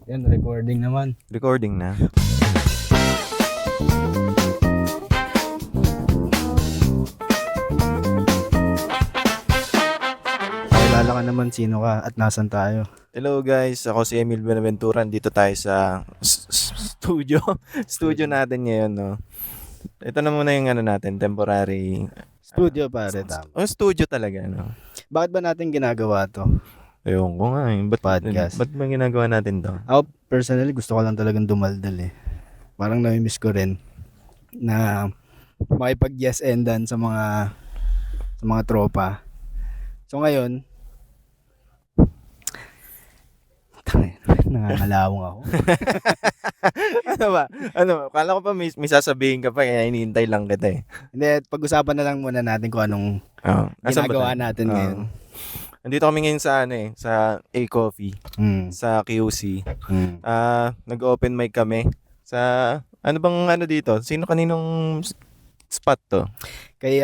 Yan, recording naman. Recording na. Kilala ka naman sino ka at nasan tayo. Hello guys, ako si Emil Benaventura. Dito tayo sa studio. Studio natin ngayon, no. Ito na muna yung natin, temporary Studio pare, tama. studio talaga, no. Bakit ba natin ginagawa to? Ayun ko nga, Podcast. Ba't ba ginagawa natin to? Ako personally gusto ko lang talagang dumaldal eh. Parang nami-miss ko rin na makipag-yes endan sa mga tropa. So ngayon, nangangalawang ako. Ano ba? Kala ko pa may sasabihin ka pa, kaya hinihintay lang kita eh. Hindi, pag-usapan na lang muna natin kung anong Asan ba ginagawa tayo? natin ngayon. Andito kami ngayon sa sa A-Coffee, sa QC. Nag-open mic kami sa ano bang dito? Kaninong spot to? Kay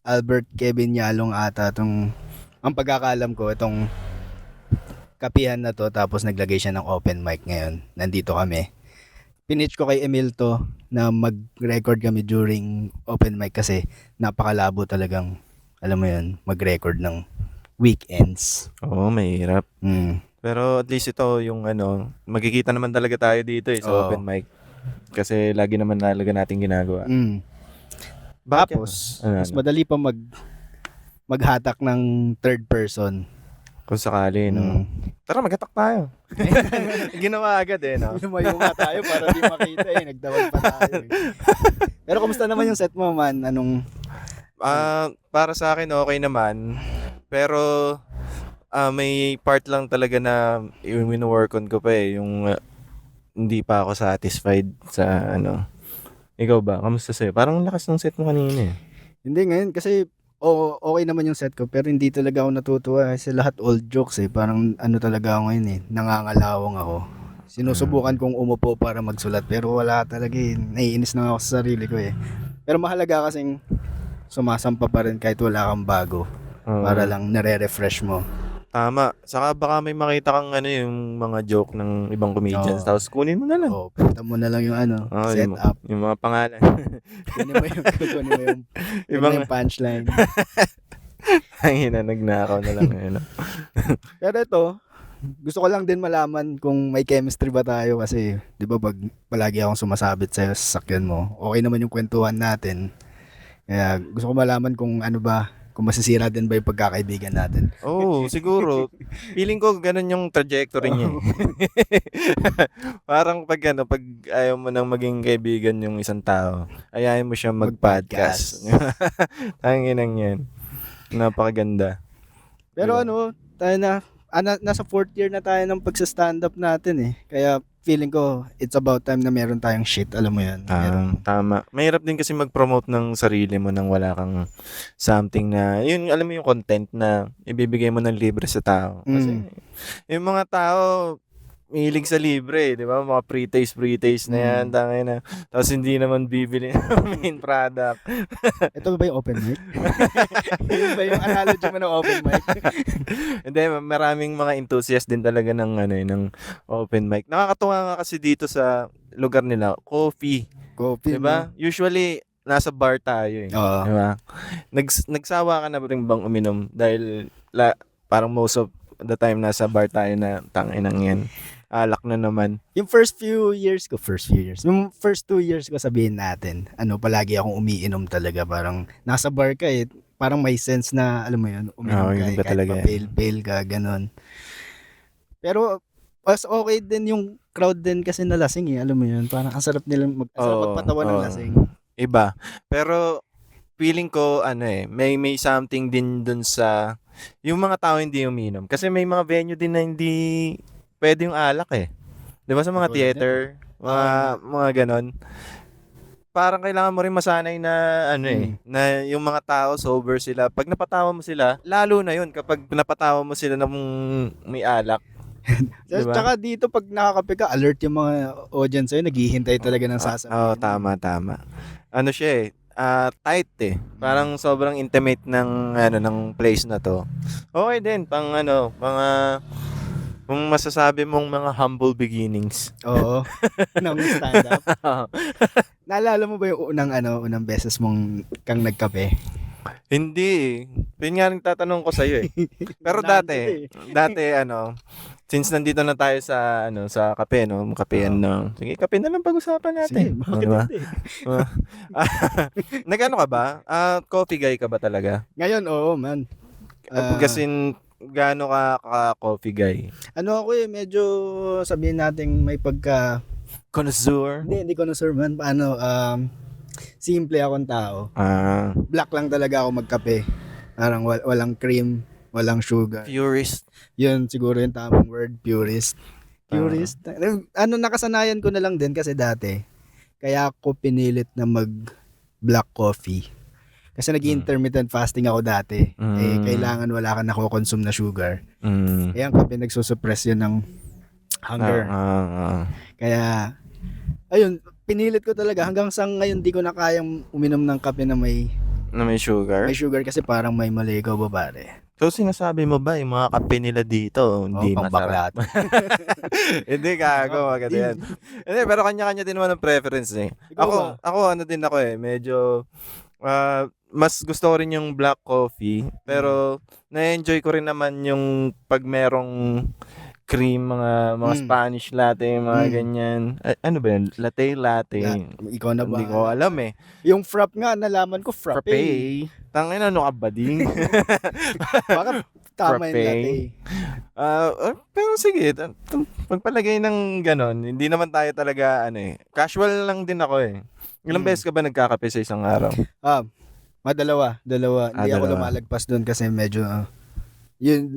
Albert Kevin Yalong ata ang pagkakaalam ko itong kapihan na to, tapos naglagay siya ng open mic ngayon. Nandito kami. Pinitch ko kay Emil to na mag-record kami during open mic kasi napakalabo talagang, alam mo yun, mag-record ng weekends. Oo, mahirap. Pero at least ito yung magkikita naman talaga tayo dito sa Oo. open mic. Kasi lagi naman talaga natin ginagawa. Tapos, mas madali pa maghatak ng third person. Kung sakali, no. Tara, mag-attack tayo. Ginawa agad no. Lumayo nga tayo para di makita nagdawag pa tayo Pero kumusta naman yung set mo, man? Para sa akin okay naman. Pero may part lang talaga na wino-work on ko pa yung hindi pa ako satisfied sa Ikaw ba? Kamusta sa'yo? Parang lakas ng set mo kanina eh. Hindi, ngayon kasi okay naman yung set ko, pero hindi talaga ako natutuwa kasi lahat old jokes eh. Parang talaga ako ngayon nangangalawang ako. Sinusubukan kong umupo para magsulat pero wala talaga naiinis na ako sa sarili ko eh. Pero mahalaga kasing sumasampa pa rin kahit wala kang bago para lang nare-refresh mo. Tama. Saka baka may makita kang yung mga joke ng ibang comedians, tapos kunin mo na lang. Punta mo na lang yung setup. Yung mga pangalan. Kunin mo yung punchline. Ay, nagnakaw na lang. Pero ito, gusto ko lang din malaman kung may chemistry ba tayo kasi 'di ba pag palagi akong sumasabit sa sasakyan mo, okay naman yung kwentuhan natin. Kaya gusto ko malaman kung kung masisira din ba yung pagkakaibigan natin. Siguro. Feeling ko ganun yung trajectory niya. Parang pag ayaw mo nang maging kaibigan yung isang tao, ayayin mo siya mag-podcast. Tanginang yan. Napakaganda. Pero tayo nasa 4th year na tayo ng pagsa-stand up natin eh. Kaya feeling ko it's about time na meron tayong shit, alam mo yan. Tama. Mahirap din kasi mag-promote ng sarili mo nang wala kang something na, yun, alam mo yung content na ibibigay mo ng libre sa tao. Kasi yung mga tao, mahilig sa libre, di ba? Mga pre-taste na yan, tangay na. Tapos hindi naman bibili ng main product. Ito ba yung open mic? Yun ba yung analogy mo ng open mic? Hindi, maraming mga enthusiast din talaga ng open mic. Nakakatuwa nga kasi dito sa lugar nila, coffee. Coffee, Di ba? Usually, nasa bar tayo eh. Oo. Di ba? Nagsawa ka na rin bang uminom? Dahil parang most of the time nasa bar tayo na tanginang yan. Alak na naman. Yung yung first 2 years ko sabihin natin, palagi akong umiinom talaga. Parang nasa bar ka eh. Parang may sense na, alam mo yun, uminom ka yun ba kahit talaga? pa-pale ka, ganun. Pero, mas okay din yung crowd din kasi na lasing eh, alam mo yun. Parang ang sarap nilang magpatawa ng lasing. Iba. Pero, feeling ko, may something din dun sa, yung mga tao hindi uminom. Kasi may mga venue din na hindi pwede yung alak eh. Di ba sa mga theater, mga ganon. Parang kailangan mo rin masanay na na yung mga tao sober sila. Pag napatawa mo sila, lalo na yun kapag napatawa mo sila ng may alak. Diba? Tsaka dito pag nakakape ka, alert yung mga audience sa'yo, naghihintay talaga ng sasabihin. Tama. Siya eh, tight eh. Parang sobrang intimate ng place na to. Okay din pang Kung masasabi mong mga humble beginnings. Oo. Nang stand-up. Naalala mo ba yung unang beses mong kang nagkape? Hindi eh. Yun nga rin tatanong ko sa'yo eh. Pero Nandun dati since nandito na tayo sa sa kape, no? Kapehan, no? Sige, kape na lang pag-usapan Sige, natin. bakit Diba? hindi? Nag-ano ka ba? Coffee guy ka ba talaga? Ngayon, oo man. Kasi gaano ka coffee guy? Ako medyo sabihin nating may pagka... Connoisseur? Hindi ko na sir man. Simple akong tao. Black lang talaga ako magkape. Parang walang cream, walang sugar. Purist? Yun siguro yung tamang word, purist. Purist? Nakasanayan ko na lang din kasi dati. Kaya ako pinilit na mag black coffee. Kasi nag-intermittent fasting ako dati. Kailangan wala ka nakokonsume na sugar. Kaya ang kape nagsusuppress yun ng hunger. Kaya, ayun, pinilit ko talaga. Hanggang sa ngayon, di ko na kayang uminom ng kape na may sugar? May sugar kasi parang may maligaw ba pare. So sinasabi mo ba yung mga kape nila dito hindi masarap? Hindi gago, maganda yan. Hindi, pero kanya-kanya din naman ang preference eh. Ako medyo mas gusto ko rin yung black coffee, pero na-enjoy ko rin naman yung pag merong cream, mga Spanish latte, mga ganyan. Ano ba yun? Latte. Ikaw na ba? Hindi ko alam eh. Yung frap nga, nalaman ko frappe. Tangina, ano ka ba ding? Baka tama yung Frappe. latte. Pero sige, pagpalagay ng ganon, hindi naman tayo talaga, casual lang din ako eh. Ilang beses ka ba nagkakape sa isang araw? Dalawa. Hindi ako dalawa. lumalagpas doon kasi medyo,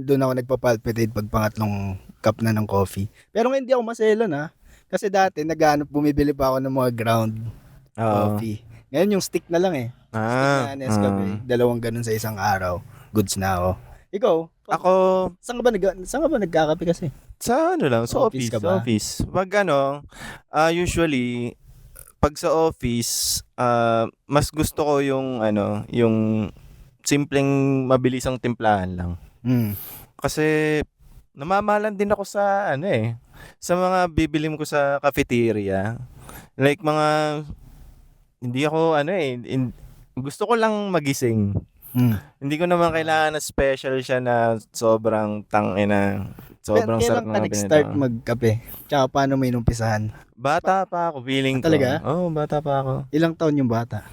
doon ako nagpapalpitate pag pangatlong cup na ng coffee. Pero ngayon hindi ako maselo na. Kasi dati, bumibili pa ako ng mga ground coffee. Ngayon yung stick na lang eh. Stick na Nescafe. Dalawang ganun sa isang araw. Goods na ako. Ikaw? Ako, Saan ka ba nagkakape kasi? sa Sa office ka ba? office. Pag usually, pag sa office, mas gusto ko yung simpleng mabilisang timplahan lang. Kasi namamahalan din ako sa sa mga bibilim ko sa cafeteria. Like hindi ako gusto ko lang magising. Hindi ko naman kailangan na special siya na sobrang sobrang sarap Kailan ka nag-start magkape? Tsaka paano mo inumpisahan? Bata pa ako, feeling ko. Talaga? Oo, bata pa ako. Ilang taon yung bata?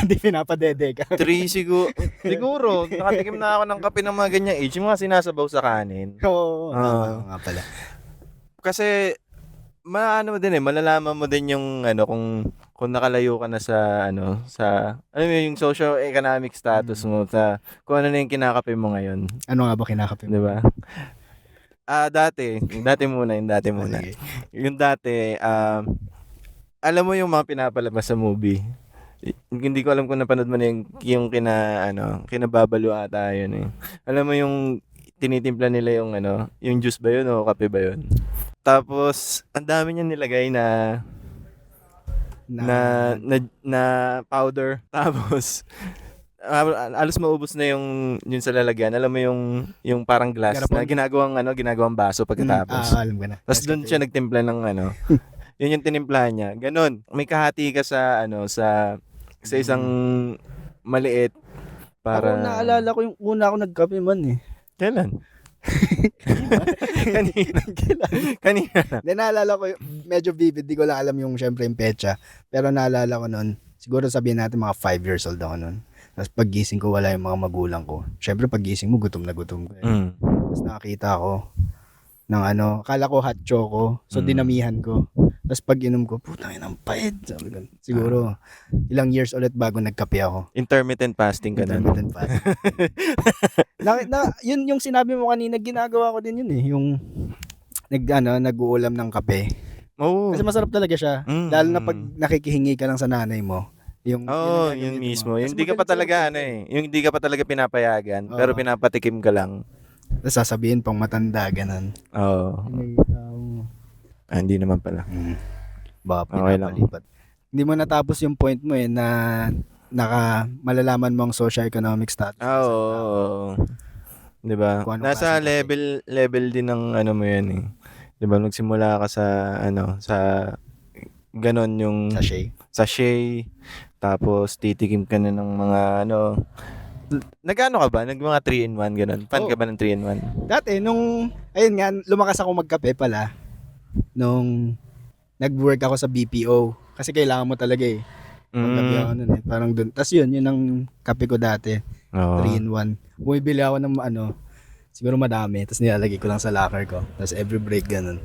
Hindi pinapadede ka. 3 siguro. Siguro, nakatikim na ako ng kape ng mga ganyang age, yung mga sinasabaw sa kanin. Oo, nga pala. Kasi, malalaman mo din yung kung nakalayo ka na sa yung socio-economic status mo, sa kung ano na yung kinakape mo ngayon. Ano nga ba kinakape mo? Diba? Dati muna. Sige. Yung dati, alam mo yung mga pinapalabas sa movie. Hindi ko alam kung napanood mo na yung kinababalo ata yun eh. Alam mo yung tinitimpla nila yung juice ba yun o kape ba yun? Tapos, ang dami niya nilagay na powder. Tapos, alos maubos na yung sa lalagyan. Alam mo yung parang glass Garapon? na ginagawang baso pagkatapos. Alam ko na. Tapos doon siya nagtimpla ng yun yung tinimpla niya. Ganon. May kahati ka sa isang maliit para... Ako naalala ko yung una ako nagkape man eh. Kailan? Kanina na. Then naalala ko, medyo vivid, di ko lang alam yung syempre yung petsa. Pero naalala ko noon, siguro sabihin natin mga 5 years old ako noon. Tapos paggising ko, wala yung mga magulang ko. Syempre paggising mo, gutom na gutom ko. Tapos nakakita ko ng akala ko hot choco. So dinamihan ko. Tapos pag inom ko, putang ina, ang pait. Sabi ko, siguro, ilang years ulit bago nagkape ako. Intermittent fasting ka na. Intermittent fasting. Yun yung sinabi mo kanina, ginagawa ko din yun eh. Yung nag-uulam ng kape. Oo. Kasi masarap talaga siya. Lalo na pag nakikihingi ka lang sa nanay mo. Yun mismo. Yung hindi ka pa talaga yung hindi ka pa talaga pinapayagan, pero pinapatikim ka lang. Tapos sasabihin pang matanda, ganun. Oo. Hindi naman pala. Baka Okay lang. pinapalipat. Hindi mo natapos yung point mo na malalaman mo ang socio-economic status. Oo. 'Di ba? Kung anong Nasa klaseng kape. level din ng ano mo 'yan eh. 'Di ba nagsimula ka sa ano, sa gano'n yung Sachet. sachet, tapos titikim ka na ng mga ano, nag-ano ka ba? Mga 3 in 1 gano'n? Fan ka Oo. ba ng 3 in 1? Dati ayun nga, lumakas ako magkape pala nung nag-work ako sa BPO. Kasi kailangan mo talaga eh. Panggabi ako nun eh. Parang dun. Tas yun ang kape ko dati. 3 Oo. in 1. Bumibili ako ng siguro madami. Tas nilalagay ko lang sa locker ko. Tas every break ganun.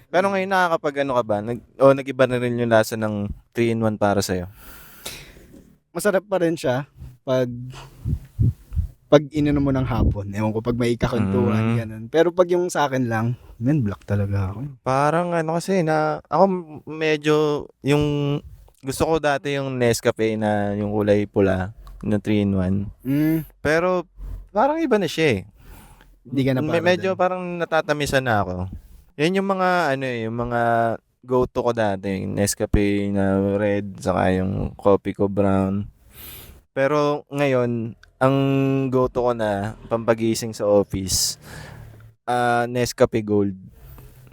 Pero ngayon nakakapag ano ka ba? Nag-iba na rin yung lasa ng 3 in 1 para sa'yo? Masarap pa rin siya pag ininom mo ng hapon. Ewan ko pag may kakuntuhan ganun. Pero pag yung sa akin lang, black talaga ako. Parang ano kasi ako medyo yung gusto ko dati yung Nescafe na yung kulay pula na 3 in 1. Pero parang iba na siya eh. Hindi ka na para Medyo dun. parang natatamisan na ako. Yan yung mga ano eh, yung mga go-to ko dati, yung Nescafe na red saka yung coffee ko brown. Pero ngayon, ang go-to ko na pampagising sa office, Nescafe Gold.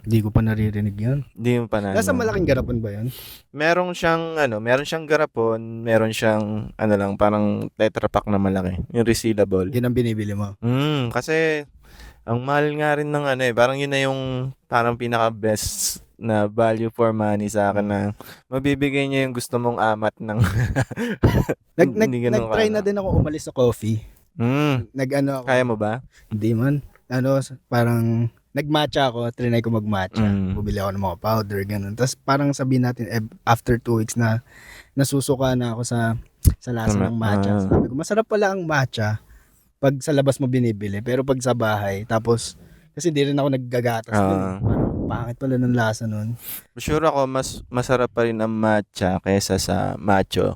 Hindi ko pa naririnig yun. Hindi mo pa na Nasa ano. malaking garapon ba yun? Meron siyang garapon, meron siyang ano lang, parang Tetra Pak na malaki, yung resealable. Yun ang binibili mo. Kasi ang mahal nga rin ng ano eh, parang yun na yung parang pinaka-best na value for money sa akin na mabibigay niya yung gusto mong amat ng hindi ganun Nag-try na ka. din ako umalis sa coffee. Nag-ano ako. Kaya mo ba? Hindi man. Parang nag-matcha ako. Trinay ko mag-matcha. Bumili ako ng mga powder, ganun. Tapos parang sabihin natin, after 2 weeks na nasusuka na ako sa lasa ng matcha. Sabi ko, masarap pala ang matcha pag sa labas mo binibili. Pero pag sa bahay, tapos, kasi di rin ako naggagatas dun. Parang pangit pala ng lasa nun. Sure ako, mas masarap pa rin ang matcha kaysa sa macho.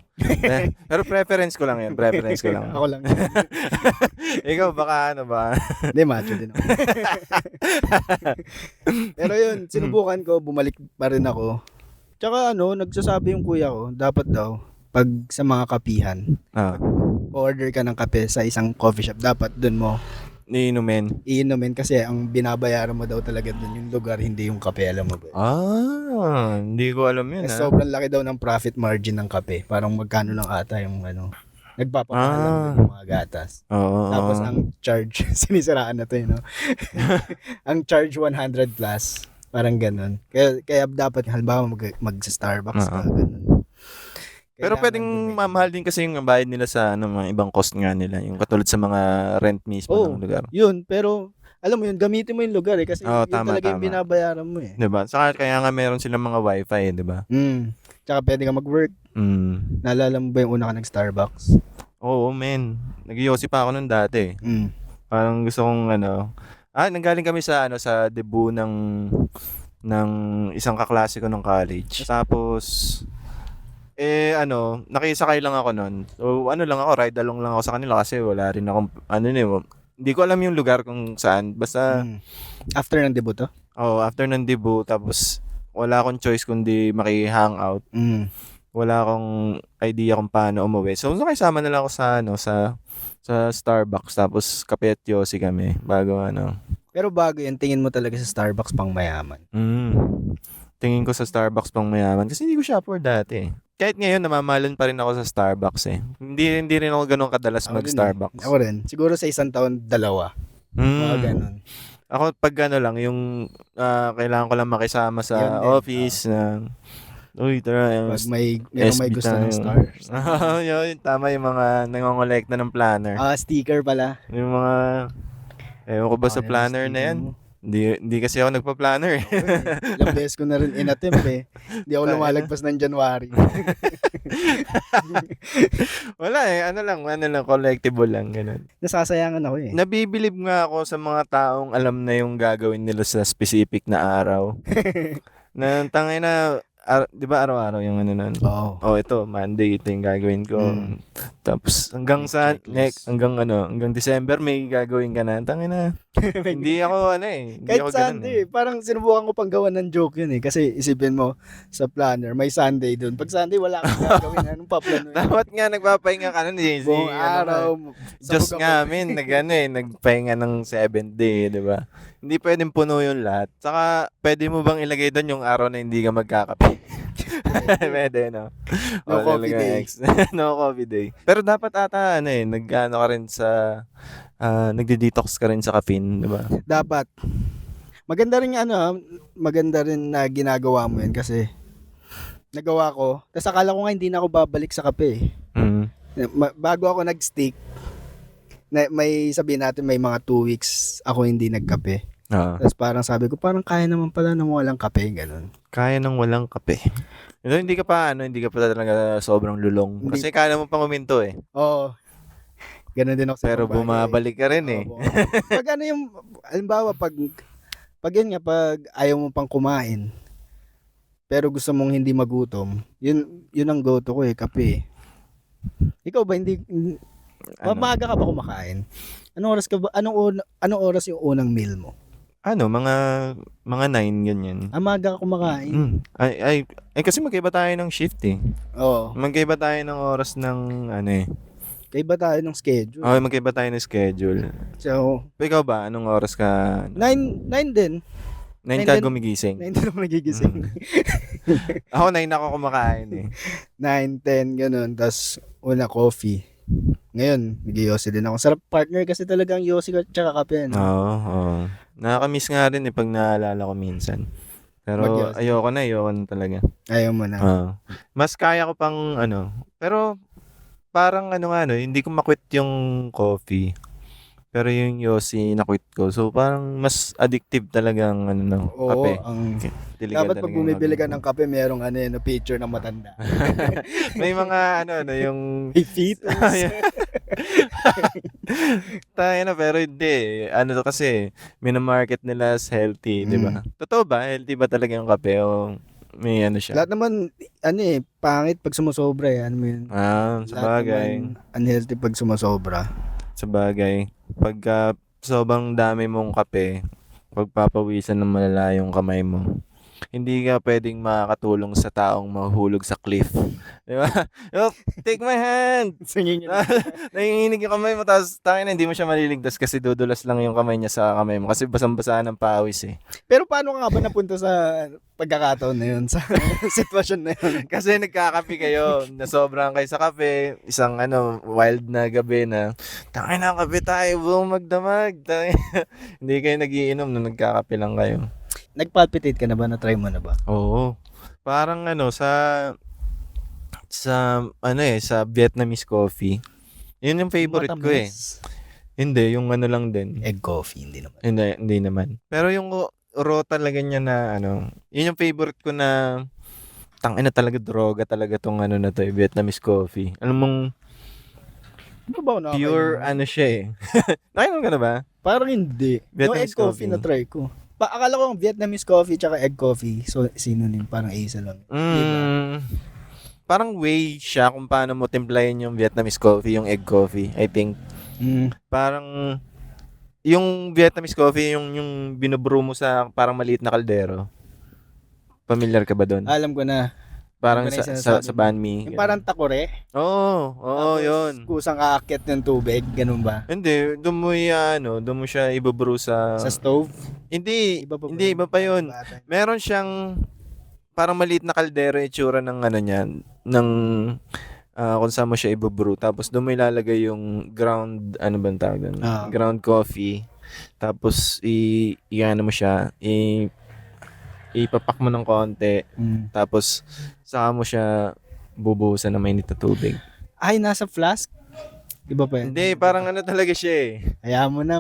Pero preference ko lang yan. Ako lang. Ikaw baka ano ba? Hindi, matcha din ako. Pero yun, sinubukan ko, bumalik pa rin ako. Tsaka nagsasabi yung kuya ko, dapat daw, pag sa mga kapihan, order ka ng kape sa isang coffee shop, dapat dun mo iinumin kasi ang binabayaran mo daw talaga dun yung lugar, hindi yung kape, alam mo ba? Hindi ko alam yun. Kasi sobrang laki daw ng profit margin ng kape. Parang magkano lang ata yung nagpapamahal lang dun yung mga gatas. Tapos ang charge, sinisiraan na to no? Ang charge 100 plus. Parang ganun. Kaya dapat halimbawa mag-Starbucks ka, ganun. Pero pwedeng mamahal din kasi yung bayad nila sa mga ibang cost nga nila. Yung katulad sa mga rent mismo ng lugar. Yun, pero alam mo yun, gamitin mo yung lugar kasi yun talaga yung binabayaran mo eh. Diba? Saka kaya nga meron silang mga wifi diba? Tsaka pwede ka mag-work. Naalala mo ba yung una ka nag-Starbucks? Oo, men. Nag-yosi pa ako nun dati. Parang gusto kong nanggaling kami sa debut ng isang kaklase ko ng college. Tapos nakisakay lang ako nun. So ride along lang ako sa kanila kasi wala rin akong hindi ko alam yung lugar kung saan. Basta after ng debut to? After ng debut, tapos wala akong choice kundi maki-hangout. Wala akong idea kung paano umuwi. So nakisama na lang ako sa Starbucks, tapos kape at yosi kami bago Pero bago yan, tingin mo talaga sa Starbucks pang mayaman? Tingin ko sa Starbucks pang mayaman kasi hindi ko shopper dati. Kahit ngayon namamahalan pa rin ako sa Starbucks eh. Hindi rin ako ganun kadalas mag-Starbucks. Ako rin. Siguro sa isang taon, 2. Mga ganun. Ako pag lang, yung kailangan ko lang makisama sa office na uy, tara. Pag may gusto ng stars. Yun, tama yung mga nangongolekta ng planner. Sticker pala. Yung mga, ewan ko ba sa planner na yan? Hindi kasi ako nagpa-planner. Ilang beses ko na rin inattempt eh. Hindi ako lumalagpas ng January. Wala collectible lang, ganun. Nasasayangan ako eh. Nabibilib nga ako sa mga taong alam na yung gagawin nila sa specific na araw. Na tangay na, di ba araw-araw yung ano nun? Oo. Oh, ito, Monday, ito yung gagawin ko. Mm. Tapos hanggang sa Checklist. hanggang December may gagawin ka na. Tangina. Hindi ako hindi Kahit ako ganun Sunday, parang sinubukan ko pang gawa ng joke yun eh. Kasi isipin mo, sa planner, may Sunday dun. Pag Sunday, wala kang gagawin. Anong paplano yun? Dapat nga nagpapahinga ka nun eh. Buong araw. Diyos sabog nga ako. amin, nagpahinga ng 7th day, di ba? Hindi pwedeng puno yung lahat. Saka, pwede mo bang ilagay doon yung araw na hindi ka magkakape? Pwede, no? No O, coffee talaga, day. no coffee day. Pero dapat ata, nag-ano ka rin sa, nagde-detox ka rin sa caffeine, di ba? Dapat. Maganda rin maganda rin na ginagawa mo yun kasi nagawa ko. Tapos akala ko nga hindi na ako babalik sa kape eh. Mm. Bago ako nag-stick, may sabihin natin may mga 2 weeks ako hindi nagkape. Oo. Tapos parang sabi ko, parang kaya naman pala nang walang kape, ganun. Kaya nang walang kape. Hindi ka pa talaga sobrang lulong. Hindi. Kasi kaya mo pang uminto eh. Oo. Ganun din ako sa Pero ibang bagay. bumabalik ka rin eh. Oo. Pag ano yung, halimbawa, pag yun nga, pag ayaw mo pang kumain, pero gusto mong hindi magutom, yun ang go-to ko eh, kape. Ikaw ba, maaga ka ba kumakain? Anong oras ka ba, anong oras yung unang meal mo? Mga 9 ganyan. Maaga ka kumakain. Ay, kasi magkaiba tayo ng shift eh. Oo. Magkaiba tayo ng oras ng Kaiba tayo ng schedule. Okay, magkaiba tayo ng schedule. So, Ikaw ba, anong oras ka? 9 din. 9 9 ka din. gumigising? 9 din ako nagigising. Ako 9 ako kumakain eh. 9, 10, ganun. Tapos, una coffee. Ngayon, nag-yosi din ako. Sarap partner kasi talagang yosi ka tsaka kape. No? Oo. Nakakamiss nga rin pag naalala ko minsan. Pero Mag-yosi. ayoko na talaga. Ayaw mo na. Mas kaya ko pang pero parang hindi ko makwit yung coffee. Pero yung yosi nakwit ko. So parang mas addictive talagang Oo, kape. Tiligan dapat talaga pag yung bumibili ka kape. ng kape, merong picture ng matanda. May mga yung May fetus. tayo na pero hindi. To kasi minamarket nila as healthy, di ba? Totoo ba? Healthy ba talaga yung kape o may siya? Lahat naman, pangit pag sumasobra eh. Ano mo yun? Sa Lahat bagay. naman unhealthy pag sumasobra. Sa bagay. Pagka sobrang dami mong kape, pagpapawisan ng malala yung kamay mo, hindi ka pwedeng makakatulong sa taong mahuhulog sa cliff. Di ba? Take my hand! Nanginginig yung kamay mo, tapos hindi mo siya maliligtas kasi dudulas lang yung kamay niya sa kamay mo kasi basang-basa ng pawis eh. Pero paano ka nga ba napunta sa pagkakataon na yun, sa sitwasyon na yun? Kasi nagkakape kayo, nasobrahan kayo sa kape, isang wild na gabi na, tangin na kape tayo, buong magdamag. Hindi kayo nagiinom na nagkakape lang kayo. Nagpalpitate ka na ba? Na-try mo na ba? Oo. Parang sa Vietnamese coffee. Yun yung favorite ko eh. Matamis. Hindi, yung lang din. Egg coffee, hindi naman. Hindi naman. Pero yung raw talaga niya na yun yung favorite ko na tangina talaga droga talaga tong na to, Vietnamese coffee. Alam mong Ano ba ako pure siya eh. Nakainom ka na ba? Parang hindi. Yung egg Vietnamese coffee na try ko. Akala ko ang Vietnamese coffee tsaka egg coffee, so synonym, parang isa lang. Diba? Parang way siya kung paano mo timplahin yung Vietnamese coffee, yung egg coffee, I think. Parang yung Vietnamese coffee, yung binubrew mo sa parang maliit na kaldero. Familiar ka ba doon? Alam ko na. Parang Ano ba na yung sa sinasabi mo? banh mi. Yung parang takore. Oo, Tapos, yun. kusang aakyat ng tubig, ganun ba? Hindi, doon mo siya ibubrew sa Sa stove? Hindi, Iba pa ba hindi, yun? iba pa yun. Meron siyang parang maliit na kaldero itsura ng niyan, ng kung saan mo siya ibubrew. Tapos doon mo ilalagay yung ground, bang tawag doon? Ground coffee. Tapos mo siya, ipapak mo ng konti. Tapos saka mo siya bubuhusan ng mainit na tubig. Ay, nasa flask? Iba pa yun? Hindi, parang talaga siya eh. Hayaan mo na.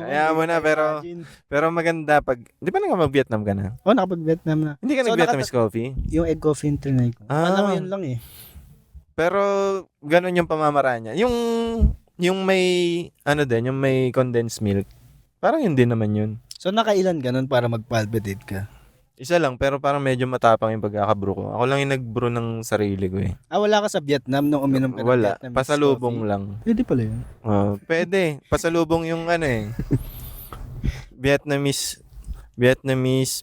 Pero maganda pag, di ba mag-Vietnam ka na? Oo, nakapag-Vietnam na. Hindi ka nag-Vietnamese coffee? Yung egg coffee yung trinay ko. Alam mo yun lang eh. Pero, ganun yung pamamaraan niya. Yung may, yung may condensed milk. Parang yun din naman yun. So, nakailan ganun para mag-palpitate ka? Isa lang, pero parang medyo matapang yung pagkaka-brew ko. Ako lang yung nag-brew ng sarili ko eh. Wala ka sa Vietnam nung uminom ka ng Wala. Vietnamese Pasalubong coffee? lang. Pwede pala yun. Pwede. Pasalubong yung ano eh. Vietnamese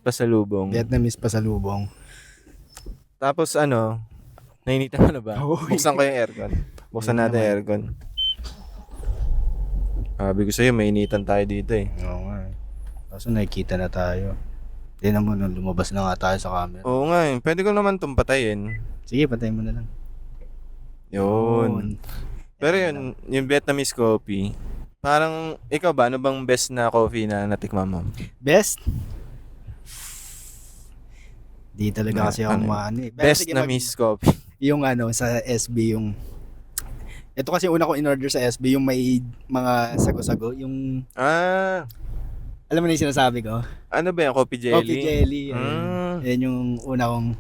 pasalubong. Vietnamese pasalubong. Tapos ano, nainitan mo na ba? Uy. Buksan ko yung aircon. Buksan Hindi natin yung naman. aircon. Sabi ko sa'yo, mainitan tayo dito eh. Oo nga. Kaso nakikita na tayo. Tingnan mo nung lumabas na nga tayo sa camera. Oo nga eh. Pwede ko naman itong patayin. Sige, patayin mo na lang. Yun. Pero yun, yung Vietnamese coffee, parang, ikaw ba, ano bang best na coffee na natikman mo? Best? Di talaga kasi ako Ano yun? maano eh. Pero Best sige, na miss coffee. yung ano, sa SB yung... Ito kasi una ko in-order sa SB, yung may mga sago-sago. Yung... Ah, Alam mo na yung sinasabi ko? ano ba yan? Coffee jelly? Coffee jelly. Yan yung una kong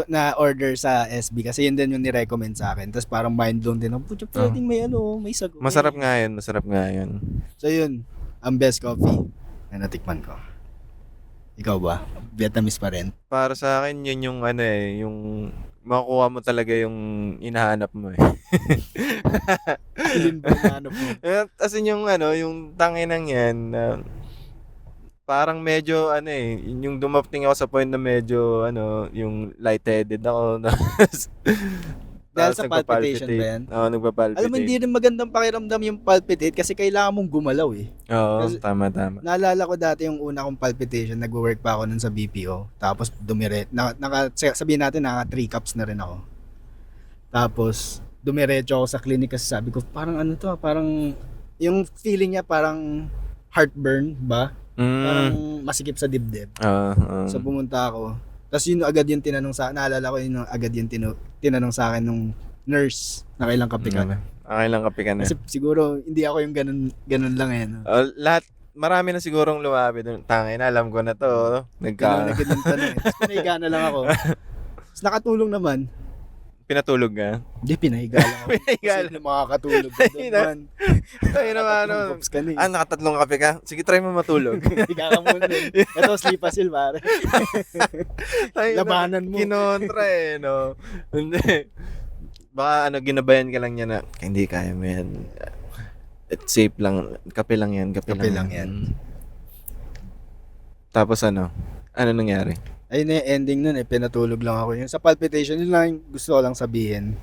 na-order sa SB kasi yun din yung ni-recommend sa akin. Tapos parang mind blown din ako. Putya, pwedeng may ano, may sago. Masarap nga yun. So yun, ang best coffee na natikman ko. Ikaw ba? Vietnamese pa rin? Para sa akin, yun yung ano eh, yung makukuha mo talaga yung hinahanap mo eh. Alin ba yung hanap mo? As in yung ano, yung tanginang yan, parang medyo ano eh, yung dumating ako sa point na medyo ano, yung lightheaded ako. Dahil sa palpitation ba yan? Oo, nagpa-palpitate. Alam mo, hindi rin magandang pakiramdam yung palpitate kasi kailangan mong gumalaw eh. Oo, Kasi- tama. Naalala ko dati yung una kong palpitation, nag-work pa ako nun sa BPO. Tapos sabihin natin naka 3 cups na rin ako. Tapos dumiretso ako sa clinic kasi sabi ko, parang ano to, parang yung feeling niya parang heartburn ba? Parang masikip sa dibdib. So pumunta ako. Tapos yun agad yung tinanong sa naalala ko yun agad yung tinanong sa akin nung nurse na kailang kape ka. Okay lang kape ka na. Kasi siguro hindi ako yung ganun lang eh. No? Lahat, marami na sigurong lumapit doon. Tangin, alam ko na to. Ganun na ganun tanong eh. Tapos pinahiga na lang ako. Tapos nakatulong naman. Pinatulog ka? Hindi, pinahiga lang ako. Pinahiga Kasi na makakatulog ka doon man. Tayo naman, ano. Nakatatlong ka na eh. Nakatatlong kape ka? Sige, try mo matulog. Higa ka muna eh. Ito, sleep asil pare. Labanan mo. Kinontra eh, no? Hindi. Baka ginabayan ka lang niya na, hindi kaya mo yan. It's safe lang. Kape lang yan. Kape lang yan. Tapos ano nangyari? Ayun na yung ending nun eh. Pinatulog lang ako. Yung sa palpitation, yun lang yung gusto ko lang sabihin.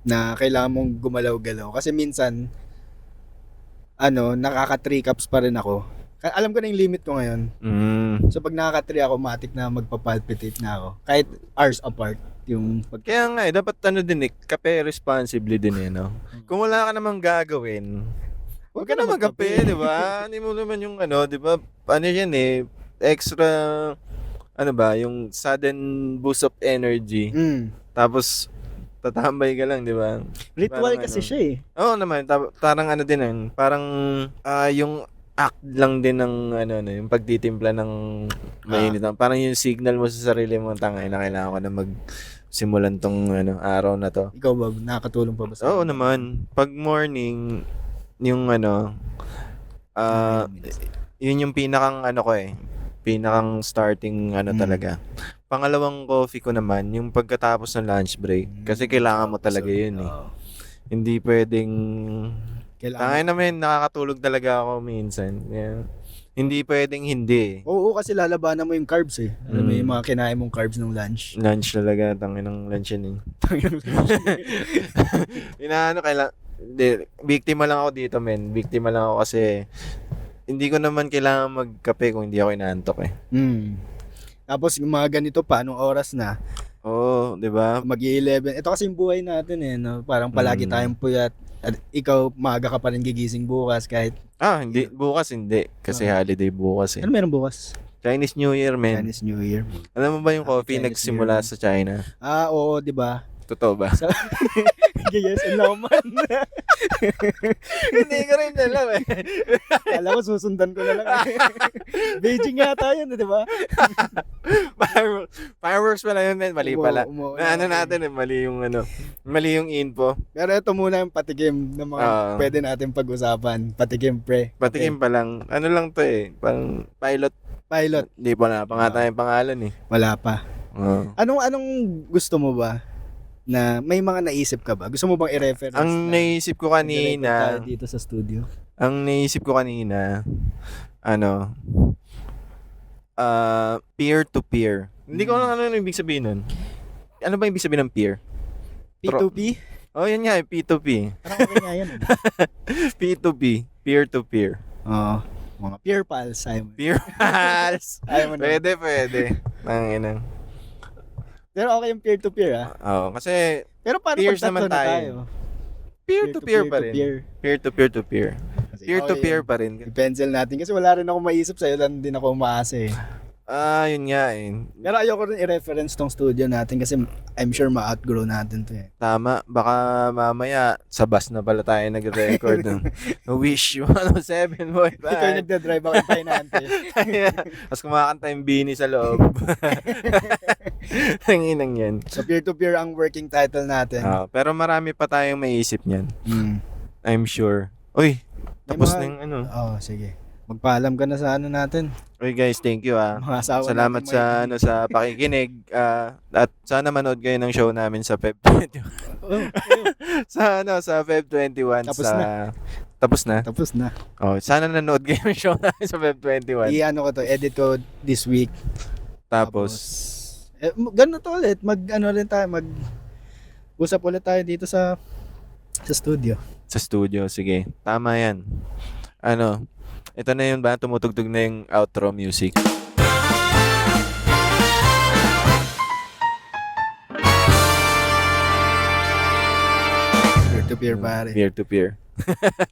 Na kailangan mong gumalaw-galaw. Kasi minsan, nakaka 3 cups pa rin ako. Alam ko na yung limit ko ngayon. So pag nakaka 3 ako, matik na magpapalpitate na ako. Kahit hours apart. Kaya nga dapat din kape responsibly din no? Kung wala ka namang gagawin, huwag ka na magkape, di ba? Hindi mo naman yung di ba? Ano yan extra, yung sudden boost of energy. Tapos, tatambay ka lang, di ba? Ritual Parang kasi siya eh. Oo naman, parang din yun. Parang, yung act lang din ng, yung pagtitimpla ng mainit. Parang yung signal mo sa sarili mo, tangay na kailangan ko na magsimulan tong, araw na to. Ikaw ba, nakakatulong pa ba sa Oo naman. Pag morning, yung yun yung pinakang pinakang starting talaga. Pangalawang coffee ko naman, yung pagkatapos ng lunch break. Kasi kailangan mo talaga yun eh. Hindi pwedeng... Tangay naman, nakakatulog talaga ako minsan. Yeah. Hindi pwedeng hindi. Oo, kasi lalabanan mo yung carbs eh. Alam mo yung mga kinain mong carbs ng lunch. Lunch talaga, tangin ng lunch yun eh. Biktima lang ako dito, men. Biktima lang ako kasi hindi ko naman kailangan magkape kung hindi ako inaantok eh. Tapos yung mga ganito pa, anong oras na? Oo, di ba? Mag-11. Ito kasi yung buhay natin eh. No? Parang palagi tayong puyat. At ikaw, maaga ka pa rin gigising bukas kahit... Hindi. Bukas hindi. Kasi holiday bukas eh. Ano meron bukas? Chinese New Year, men. Chinese New Year. Alam mo ba yung coffee Chinese nagsimula New Year. sa China? Oo, di ba? Totoo ba? Yes, ang laman. Hindi ko rin alam eh. Kala ko susundan ko na lang. Beijing yata yun, di ba? Fireworks pala yun, men. Mali pala. Natin. Mali yung info. Pero ito muna yung patikim ng mga pwede natin pag-usapan. Patikim pre. Patikim pa lang. Ano lang to eh. Parang Pilot. Hindi pa na pa nga tayong pangalan eh. Wala pa. Oo. Anong gusto mo ba? Na may mga naisip ka ba? Gusto mo bang i-reference Ang na naisip ko nag-record tayo kanina, dito sa studio? ano, peer-to-peer. Hindi ko alam ano yung ibig sabihin nun. Ano ba ibig sabihin ng peer? P2P? Oh, yan nga, P2P. Parang okay nga yan. P2P, peer-to-peer. Oo. Mga peer pals, Simon. Peer pals. Ayaw mo na. Pwede. Nangina. Pero okay yung peer-to-peer, ah. Oo, kasi Pero paano Peers pag tatlo naman na tayo. tayo? peer-to-peer pa rin. Peer-to-peer. Peer-to-peer-to-peer. Kasi Peer-to-peer okay, pa rin. i-pencil natin kasi wala rin ako maisip sa'yo lang din ako umaasa eh. Yun nga eh. Pero ayoko rin i-reference tong studio natin kasi I'm sure ma-outgrow natin to eh. Tama, baka mamaya sa bus na pala tayo nag-record ng Wish You 107 boy. Ikaw yung nagdadrive ako yung pahinante. Tapos kumakanta yung Bini sa loob. Ang inang yan. So peer-to-peer ang working title natin. Pero marami pa tayong maisip niyan. Mm. I'm sure. Uy, May tapos mga- na yung ano. Oh, sige. Magpaalam ka na sa ano natin. Uy guys, thank you Mga asawa Salamat natin sa ano sa pakikinig. At sana manood kayo ng show namin sa Feb 21. Oh, sa Feb 21 Tapos Tapos na. tapos na. Oh, sana nanood kayo ng show namin sa Feb 21. I-ano ko to, edit ko this week. Tapos Ganun to ulit. Mag-ano rin tayo, usap ulit tayo dito sa studio. sa studio, sige. Tama 'yan. Ano? Ito na yun ba? Tumutugtog na yung outro music. Peer-to-peer pare. Peer to peer.